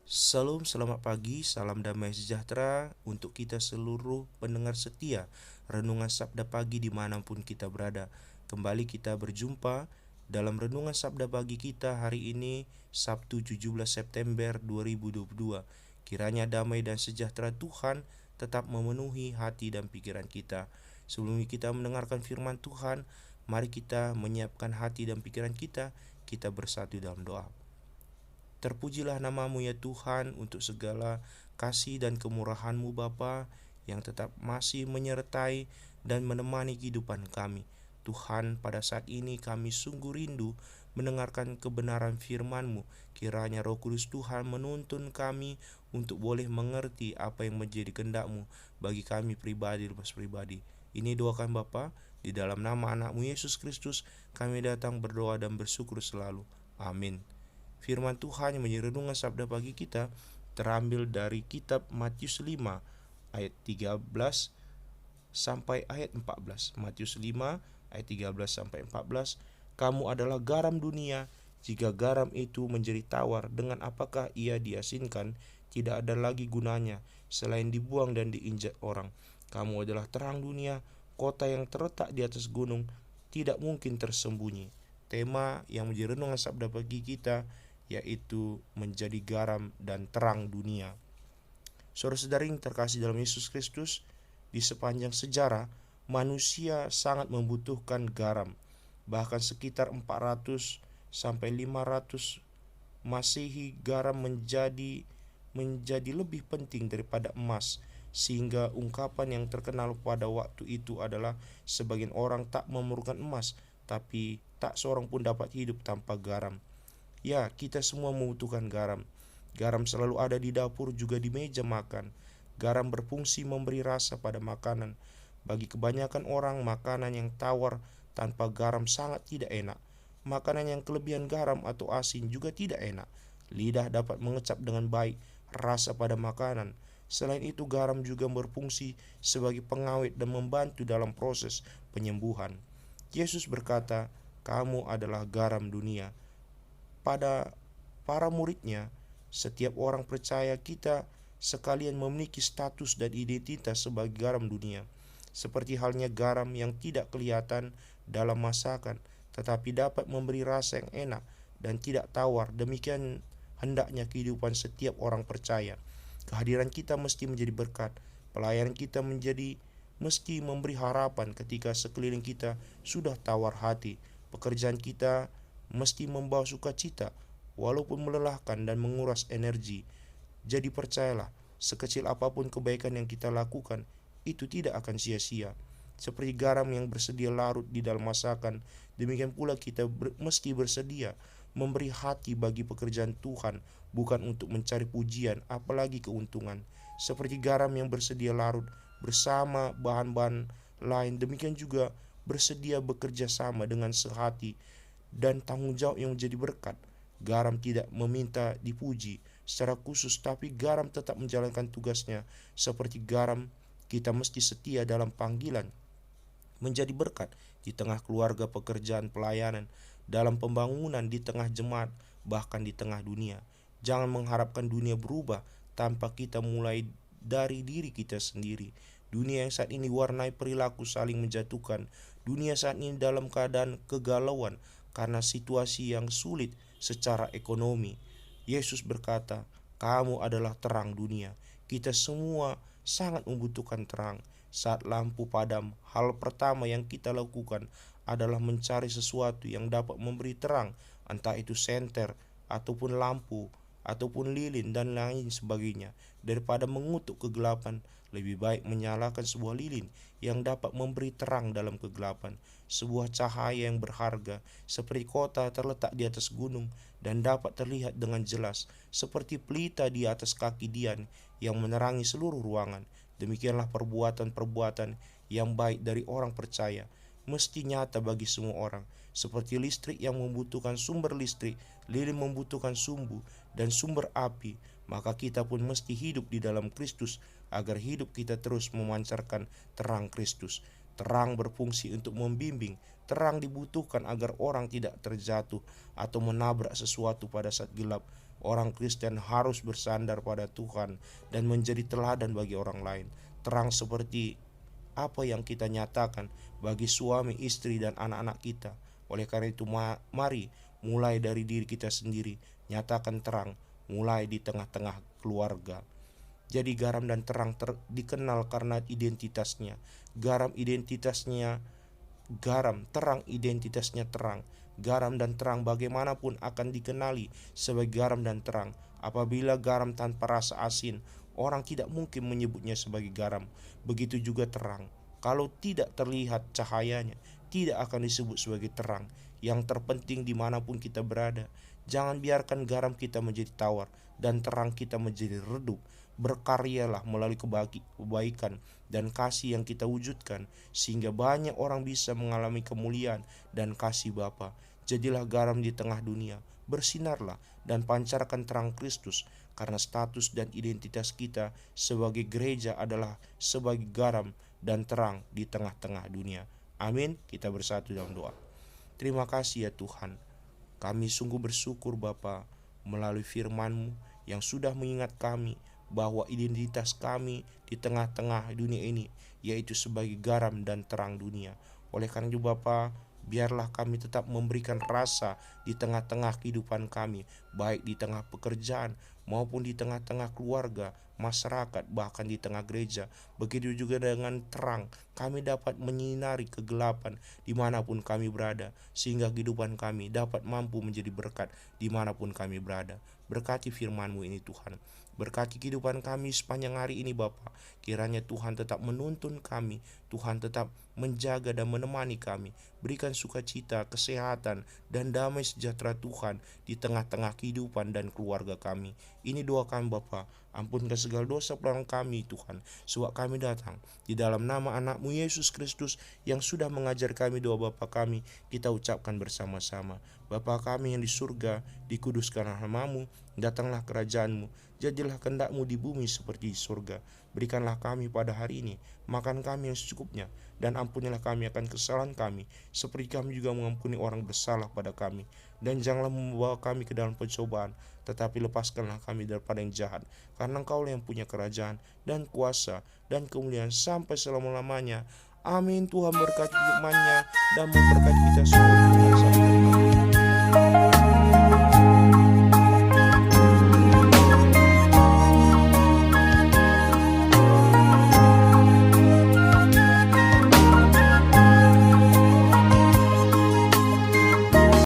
Salam, selamat pagi, salam damai sejahtera untuk kita seluruh pendengar setia Renungan Sabda Pagi dimanapun kita berada. Kembali kita berjumpa dalam Renungan Sabda Pagi kita hari ini, Sabtu 17 September 2022. Kiranya damai dan sejahtera Tuhan tetap memenuhi hati dan pikiran kita. Sebelum kita mendengarkan firman Tuhan, mari kita menyiapkan hati dan pikiran kita bersatu dalam doa. Terpujilah namamu ya Tuhan untuk segala kasih dan kemurahan-Mu Bapa yang tetap masih menyertai dan menemani kehidupan kami. Tuhan, pada saat ini kami sungguh rindu mendengarkan kebenaran firman-Mu. Kiranya Roh Kudus Tuhan menuntun kami untuk boleh mengerti apa yang menjadi kehendak-Mu bagi kami pribadi lepas pribadi. Ini doakan Bapa, di dalam nama anak-Mu Yesus Kristus kami datang berdoa dan bersyukur selalu. Amin. Firman Tuhan yang menjadi renungan sabda pagi kita terambil dari kitab Matius 5 ayat 13 sampai ayat 14. Matius 5 ayat 13 sampai 14. Kamu adalah garam dunia. Jika garam itu menjadi tawar, dengan apakah ia diasinkan? Tidak ada lagi gunanya selain dibuang dan diinjak orang. Kamu adalah terang dunia. Kota yang terletak di atas gunung tidak mungkin tersembunyi. Tema yang menjadi renungan sabda pagi kita yaitu menjadi garam dan terang dunia. Saudara-saudara yang terkasih dalam Yesus Kristus, di sepanjang sejarah manusia sangat membutuhkan garam. Bahkan sekitar 400 sampai 500 Masehi, garam menjadi lebih penting daripada emas, sehingga ungkapan yang terkenal pada waktu itu adalah sebagian orang tak memerlukan emas, tapi tak seorang pun dapat hidup tanpa garam. Ya, kita semua membutuhkan garam. Garam selalu ada di dapur, juga di meja makan. Garam berfungsi memberi rasa pada makanan. Bagi kebanyakan orang, makanan yang tawar tanpa garam sangat tidak enak. Makanan yang kelebihan garam atau asin juga tidak enak. Lidah dapat mengecap dengan baik rasa pada makanan. Selain itu, garam juga berfungsi sebagai pengawet dan membantu dalam proses penyembuhan. Yesus berkata, "Kamu adalah garam dunia." Pada para muridnya, setiap orang percaya kita sekalian memiliki status dan identitas sebagai garam dunia. Seperti halnya garam yang tidak kelihatan dalam masakan, tetapi dapat memberi rasa yang enak dan tidak tawar. Demikian hendaknya kehidupan setiap orang percaya. Kehadiran kita mesti menjadi berkat. Pelayanan kita mesti memberi harapan ketika sekeliling kita sudah tawar hati. Pekerjaan kita mesti membawa sukacita walaupun melelahkan dan menguras energi. Jadi percayalah, sekecil apapun kebaikan yang kita lakukan, itu tidak akan sia-sia. Seperti garam yang bersedia larut di dalam masakan, demikian pula kita mesti bersedia memberi hati bagi pekerjaan Tuhan, bukan untuk mencari pujian, apalagi keuntungan. Seperti garam yang bersedia larut bersama bahan-bahan lain, demikian juga bersedia bekerja sama dengan sehati dan tanggung jawab yang menjadi berkat. Garam tidak meminta dipuji secara khusus, tapi garam tetap menjalankan tugasnya. Seperti garam, kita mesti setia dalam panggilan menjadi berkat di tengah keluarga, pekerjaan, pelayanan, dalam pembangunan, di tengah jemaat, bahkan di tengah dunia. Jangan mengharapkan dunia berubah tanpa kita mulai dari diri kita sendiri. Dunia yang saat ini warnai perilaku saling menjatuhkan. Dunia saat ini dalam keadaan kegalauan karena situasi yang sulit secara ekonomi. Yesus berkata, "Kamu adalah terang dunia." Kita semua sangat membutuhkan terang. Saat lampu padam, hal pertama yang kita lakukan adalah mencari sesuatu yang dapat memberi terang, entah itu senter, ataupun lampu, ataupun lilin, dan lain sebagainya. Daripada mengutuk kegelapan, lebih baik menyalakan sebuah lilin yang dapat memberi terang dalam kegelapan. Sebuah cahaya yang berharga, seperti kota terletak di atas gunung dan dapat terlihat dengan jelas, seperti pelita di atas kaki Dian yang menerangi seluruh ruangan. Demikianlah perbuatan-perbuatan yang baik dari orang percaya mesti nyata bagi semua orang. Seperti listrik yang membutuhkan sumber listrik, lilin membutuhkan sumbu dan sumber api, maka kita pun mesti hidup di dalam Kristus agar hidup kita terus memancarkan terang Kristus. Terang berfungsi untuk membimbing. Terang dibutuhkan agar orang tidak terjatuh atau menabrak sesuatu pada saat gelap. Orang Kristen harus bersandar pada Tuhan dan menjadi teladan bagi orang lain. Terang seperti apa yang kita nyatakan bagi suami, istri, dan anak-anak kita. Oleh karena itu mari mulai dari diri kita sendiri, nyatakan terang mulai di tengah-tengah keluarga. Jadi garam dan terang dikenal karena identitasnya. Garam identitasnya garam, terang identitasnya terang. Garam dan terang bagaimanapun akan dikenali sebagai garam dan terang. Apabila garam tanpa rasa asin, orang tidak mungkin menyebutnya sebagai garam. Begitu juga terang. Kalau tidak terlihat cahayanya, tidak akan disebut sebagai terang. Yang terpenting dimanapun kita berada, jangan biarkan garam kita menjadi tawar dan terang kita menjadi redup. Berkaryalah melalui kebaikan dan kasih yang kita wujudkan, sehingga banyak orang bisa mengalami kemuliaan dan kasih Bapa. Jadilah garam di tengah dunia, bersinarlah dan pancarkan terang Kristus, karena status dan identitas kita sebagai gereja adalah sebagai garam dan terang di tengah-tengah dunia. Amin. Kita bersatu dalam doa. Terima kasih ya Tuhan, kami sungguh bersyukur Bapa melalui firman-Mu yang sudah mengingat kami bahwa identitas kami di tengah-tengah dunia ini yaitu sebagai garam dan terang dunia. Oleh karena itu Bapa, biarlah kami tetap memberikan rasa di tengah-tengah kehidupan kami, baik di tengah pekerjaan maupun di tengah-tengah keluarga, masyarakat, bahkan di tengah gereja. Begitu juga dengan terang, kami dapat menyinari kegelapan dimanapun kami berada, sehingga kehidupan kami dapat mampu menjadi berkat dimanapun kami berada. Berkati firman-Mu ini Tuhan, berkati kehidupan kami sepanjang hari ini Bapa. Kiranya Tuhan tetap menuntun kami, Tuhan tetap menjaga dan menemani kami. Berikan sukacita, kesehatan, dan damai sejahtera Tuhan di tengah-tengah kehidupan dan keluarga kami. Ini doa kami Bapa. Ampunkan segala dosa pelanggaran kami Tuhan, sebab kami datang di dalam nama anak-Mu Yesus Kristus yang sudah mengajar kami doa Bapa kami. Kita ucapkan bersama-sama. Bapa kami yang di surga, dikuduskanlah nama-Mu, datanglah kerajaan-Mu, jadilah kehendak-Mu di bumi seperti di surga. Berikanlah kami pada hari ini makan kami yang secukupnya, dan ampunilah kami akan kesalahan kami, seperti kami juga mengampuni orang bersalah pada kami. Dan janganlah membawa kami ke dalam pencobaan, tetapi lepaskanlah kami daripada yang jahat. Karena Engkau yang punya kerajaan dan kuasa dan kemuliaan sampai selama-lamanya. Amin. Tuhan berkati firman-Nya dan memberkati kita semua.